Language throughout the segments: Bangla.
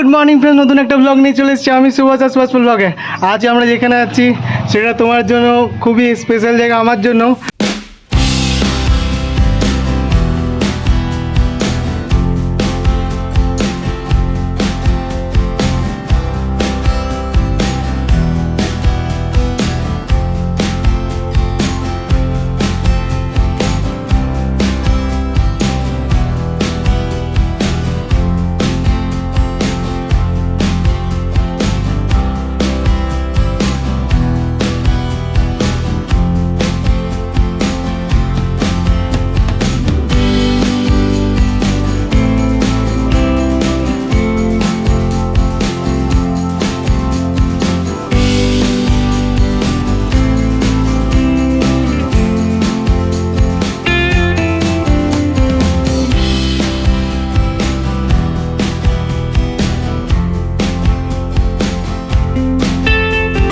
গুড মর্নিং ফ্রেন্ড, নতুন একটা ব্লগ নিয়ে চলে এসেছি আমি সুভাষ আর সুভাষ ব্লগে। আজ আমরা যেখানে আছি সেটা তোমার জন্য খুবই স্পেশাল জায়গা, আমার জন্য।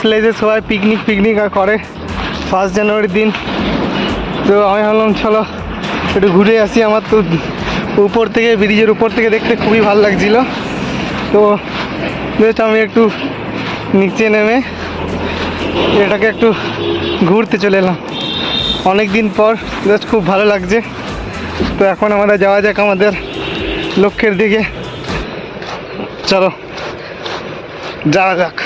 প্লেসে সবাই পিকনিক করে 1 জানুয়ারির দিন। তো আমি ভাবলাম চলো একটু ঘুরে আসি। আমার তো উপর থেকে, ব্রিজের উপর থেকে দেখতে খুবই ভালো লাগছিল। তো জাস্ট আমি একটু নিচে নেমে এটাকে একটু ঘুরতে চলে এলাম অনেক দিন পর। জাস্ট খুব ভালো লাগছে। তো এখন আমরা যাওয়া যাক আমাদের লক্ষ্যের দিকে। চলো যাওয়া যাক।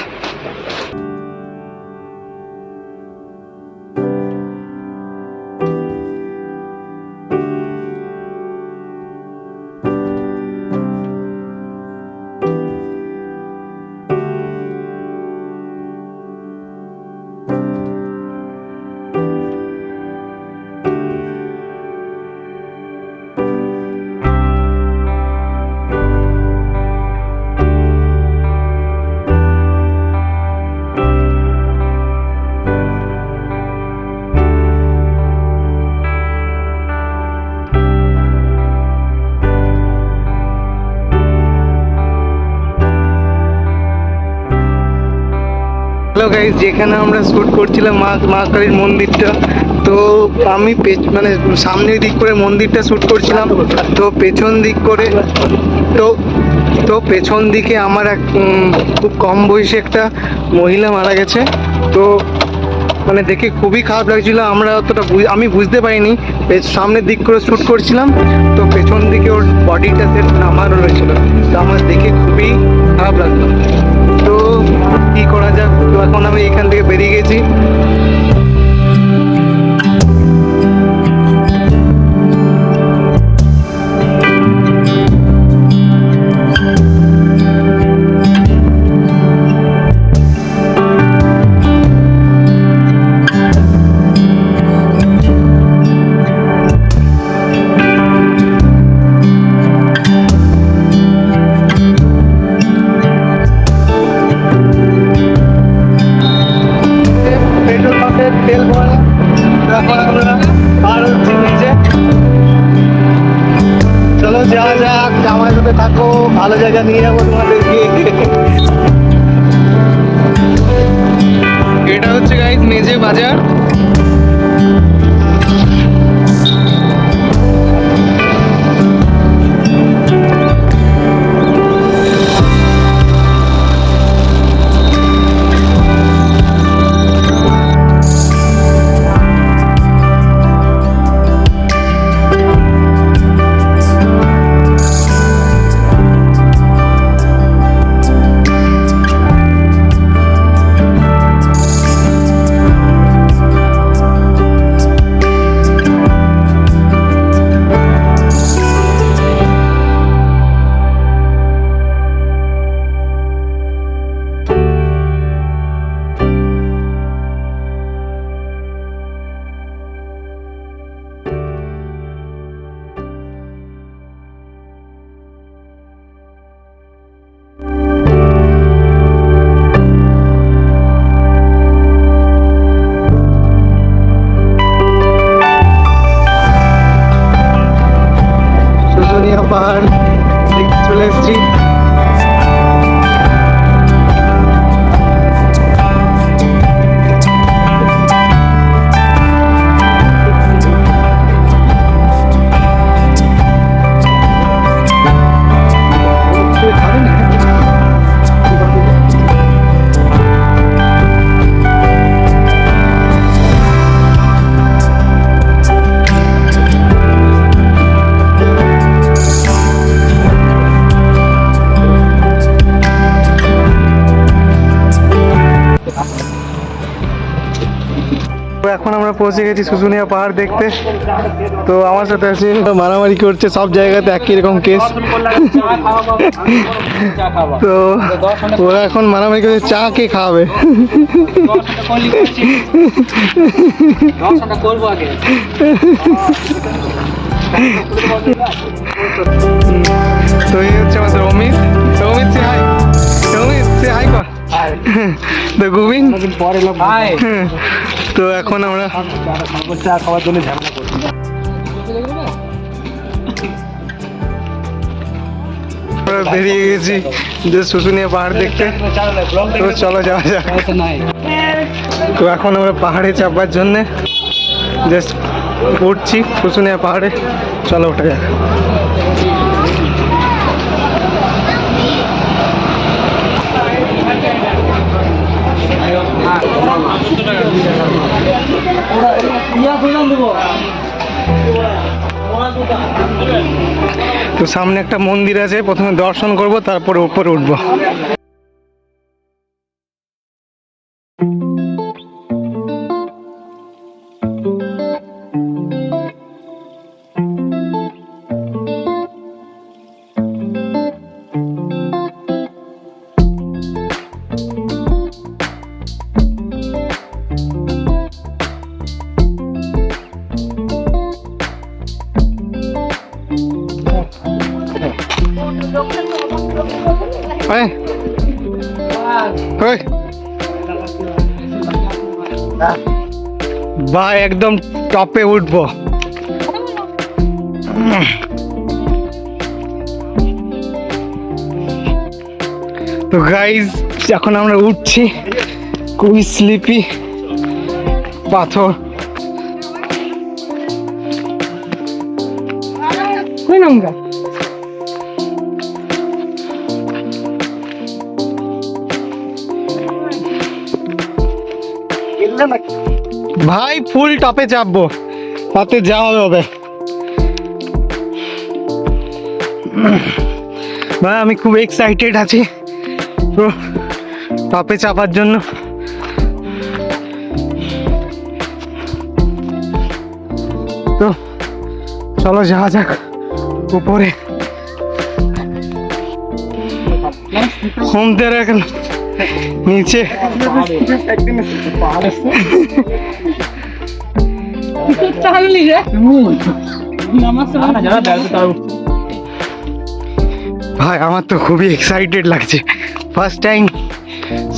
হ্যালো গাইস, যেখানে আমরা শ্যুট করছিলাম মা কালীর মন্দিরটা, তো আমি মানে সামনের দিক করে মন্দিরটা শ্যুট করছিলাম। তো পেছন দিক করে তো পেছন দিকে আমার এক খুব কম বয়সী একটা মহিলা মারা গেছে। তো মানে দেখে খুবই খারাপ লাগছিল। আমি বুঝতে পারিনি, সামনের দিক করে শ্যুট করছিলাম, তো পেছন দিকে ওর বডিটা নামানো রয়েছিল। তো আমার দেখে খুবই খারাপ লাগলো। তো কি করা যাক, তো এখন আমি এখান থেকে বেরিয়ে গেছি। তেল ভরা এখন আমরা আর হচ্ছে নিচে। চলো যাওয়া যাক, আমার সাথে থাকো, ভালো জায়গা নিয়ে যাবো তোমাদেরকে। এটা হচ্ছে গাইস মেজে বাজার। এখন আমরা পৌঁছে গেছি শুশুনিয়া পাহাড় দেখতে। তো আমার সাথে আছে মারামারি করছে সব জায়গাতে একই রকম কেস। তো ওরা এখন মারামারি করছে চা কে খাওয়াবে। তো এই হচ্ছে আমাদের অমিত। অমিত সে হাই, অমিত সে হাই কর। তো গোবিন্দ তো এখন আমরা চা খাওয়ার জন্য ঝামেলা করছি। বেরিয়ে গেছি যে শুশুনিয়া পাহাড় দেখতে। তো চলো যাওয়া যাক। তো এখন আমরা পাহাড়ে চাপার জন্য জাস্ট উঠছি শুশুনিয়া পাহাড়ে। চলো ওঠা যাক। তো সামনে একটা মন্দির আছে, প্রথমে দর্শন করব তারপরে উপরে উঠবো। ভাই একদম টপে উঠবো। তো গাইজ এখন আমরা উঠছি, খুবই স্লিপি, পাথর। ভাই ফুল টপে চাপবো, তাতে যাওয়া হবে। ভাই আমি খুব এক্সাইটেড আছি তো টপে চাপার জন্য। তো চলো যাওয়া যাক উপরে। ঘুমতে রাখেন নিচে। ভাই আমার তো খুবই এক্সাইটেড লাগছে, ফার্স্ট টাইম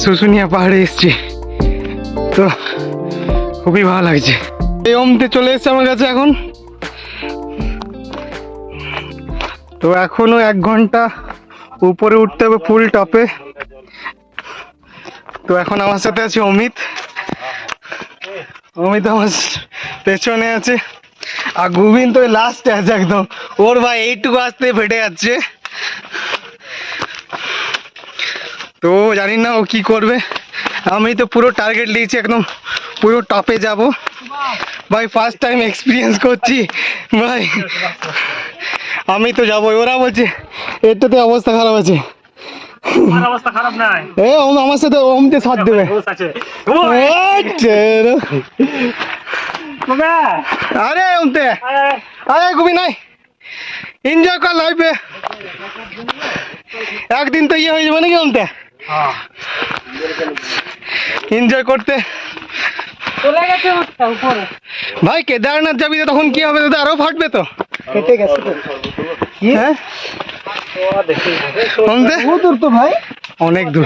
শুশুনিয়া পাহাড়ে এসছি তো খুবই ভালো লাগছে। এই ওমতে চলে এসছে আমার কাছে এখন। তো এখনো 1 ঘন্টা উপরে উঠতে হবে ফুল টপে। তো এখন আমার সাথে আছে অমিত। অমিত আমার পেছনে আছে, আর গোবিন্দ তো লাস্টে আছে একদম। ওর ভাই এইটুকু আসতে ফেটে যাচ্ছে। তো জানি না ও কি করবে। আমি তো পুরো টার্গেট নিয়েছি, একদম পুরো টপে যাব ভাই। ফার্স্ট টাইম এক্সপিরিয়েন্স করছি ভাই। আমি তো যাবোই, ওরা বলছে এটাতে অবস্থা খারাপ আছে। অবস্থা খারাপ নাই, আমার সাথে ওমতে সাথ দেবে। আরে ওমতে আরে ঘুমি নাই, এনজয় কর লাইফে। একদিন তো ইয়ে হয়ে যাবে নাকি ওমতে, এনজয় করতে চলে গেছে ভাই। কেদারনাথ যাবি তো তখন কি হবে, দাদা আরো ফাটবে তো। কেটে গেছে তো, হ্যাঁ দূর তো ভাই, অনেক দূর।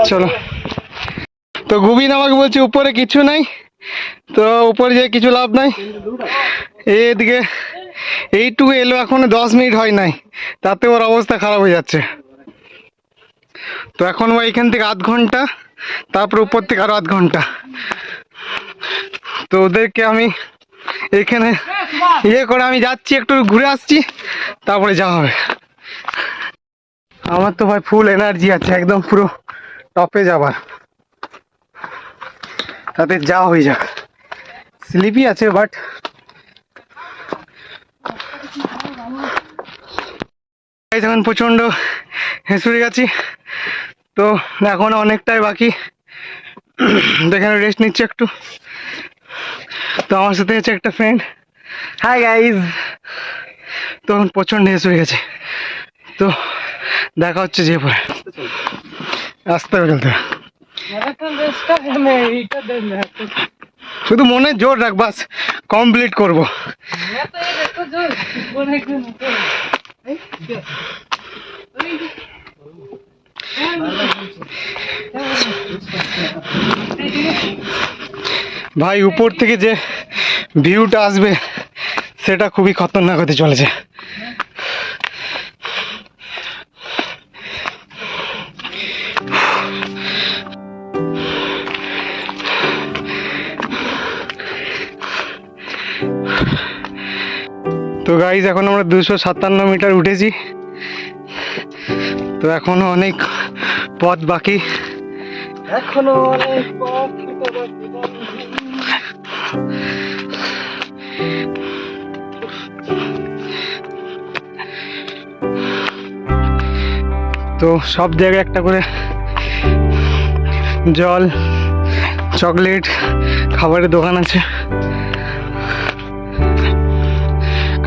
চলো। তো গোবিন্দ আমাকে বলছে উপরে কিছু নাই, তো উপরে যে কিছু লাভ নাই। এদিকে এইটুকু এলো, এখন 10 মিনিট হয় নাই, তাতে ওর অবস্থা খারাপ হয়ে যাচ্ছে। তো এখন ভাই এখান থেকে 1/2 ঘন্টা, তারপর উপর থেকে আরো 1/2 ঘন্টা। তো ওদেরকে আমি এখানে ইয়ে করে আমি যাচ্ছি, একটু ঘুরে আসছি, তারপরে যাওয়া হবে। আমার তো ভাই ফুল এনার্জি আছে, একদম পুরো টপে যাবার, তাতে যাওয়া হয়ে যাক। স্লিপি আছে বাট যখন প্রচন্ড হেসুড়ে গেছি, তো এখন অনেকটাই বাকি, তো এখানে রেস্ট নিচ্ছে একটু। তো আমার সাথে আছে একটা ফ্রেন্ড। Hi guys. তো এখন প্রচণ্ড হেস হয়ে গেছে, তো দেখা হচ্ছে যে পরে আসতে হবে চলতে। শুধু মনে জোর রাখ, বাস কমপ্লিট করবো। ভাই উপর থেকে যে ভিউটা আসবে সেটা খুবই খতরনাক হতে চলেছে। তো গাইজ এখন আমরা 257 মিটার উঠেছি, তো এখনো অনেক পথ বাকি, এখনো অনেক পথ বাকি। তো সব জায়গায় একটা করে জল, চকলেট, খাবারের দোকান আছে।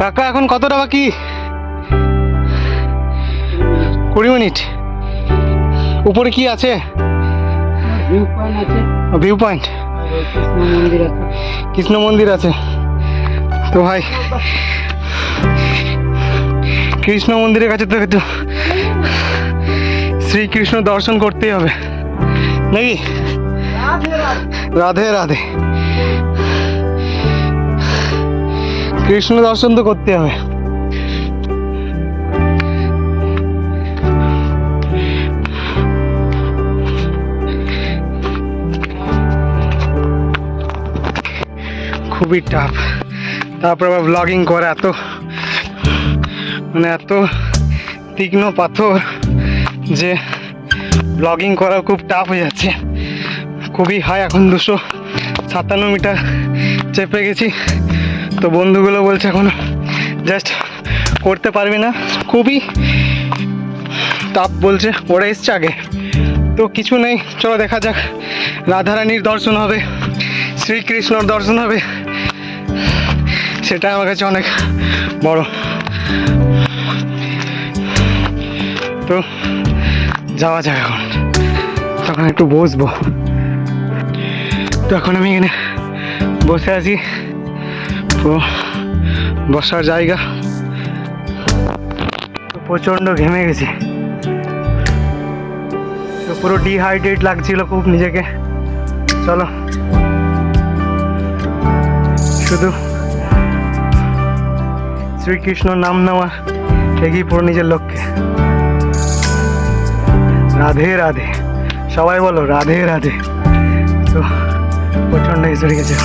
কাকা এখন কতটা বাকি? 20 মিনিট। উপরে কি আছে? ভিউ পয়েন্ট, কৃষ্ণ মন্দির আছে। তো ভাই কৃষ্ণ মন্দিরের কাছে তো একটু শ্রীকৃষ্ণ দর্শন করতেই হবে নাকি? রাধে রাধে। কৃষ্ণ দর্শন তো করতে হবে। খুবই টাফ, তারপর আবার ব্লগিং করে, এত এত তীক্ষ্ণ পাথর যে ব্লগিং করা খুব টাফ হয়ে যাচ্ছে। খুবই হাই, এখন 257 মিটার চেপে গেছি। তো বন্ধুগুলো বলছে এখন জাস্ট করতে পারবি না, খুবই টাফ বলছে, ওরা এসছে আগে। তো কিছু নেই, চলো দেখা যাক। রাধারানীর দর্শন হবে, শ্রীকৃষ্ণর দর্শন হবে, সেটা আমার কাছে অনেক বড়। তো যাওয়া যাক এখন, তখন একটু বসবো। তো এখন আমি এখানে বসে আছি, তো বসার জায়গা। তো প্রচণ্ড ঘেমে গেছি, তো পুরো ডিহাইড্রেট লাগছিল খুব নিজেকে। চলো শুধু শ্রীকৃষ্ণ নাম নেওয়া, এগিয়ে পুরো নিজের লক্ষ্যে। রাধে রাধে, সবাই বলো রাধে রাধে। তো প্রচণ্ড এসে গেছে,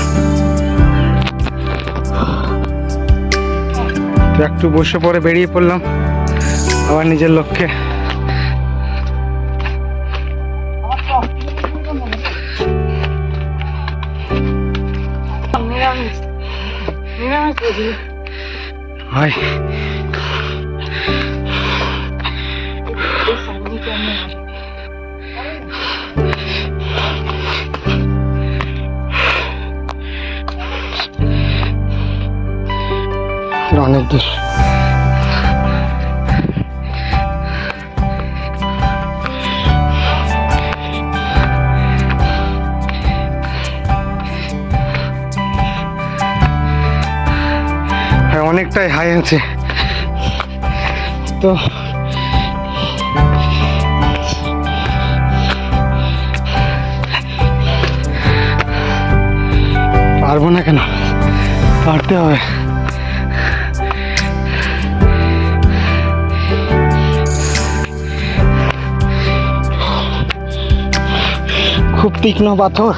তো একটু বসে পরে বেরিয়ে পড়লাম আবার নিজের লক্ষ্যে। ভাই অনেক দূর, অনেকটাই হাই আছে। তো পারবো না কেন, পারতে হবে। খুব তীক্ষ্ণ পাথর,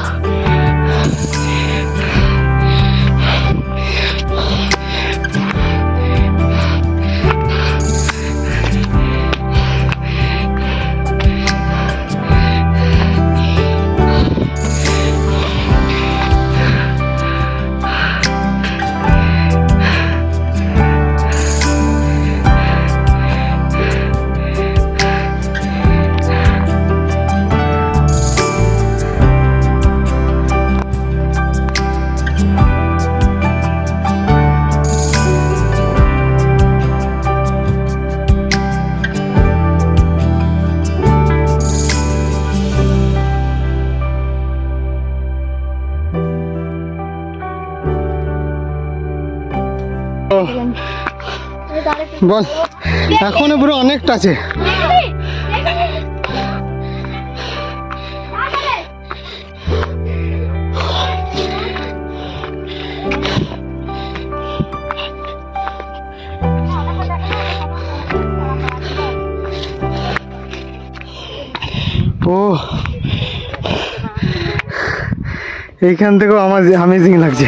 বল, এখনো পুরো অনেকটা আছে। ও, এইখান থেকেও আমার অ্যামেজিং লাগছে।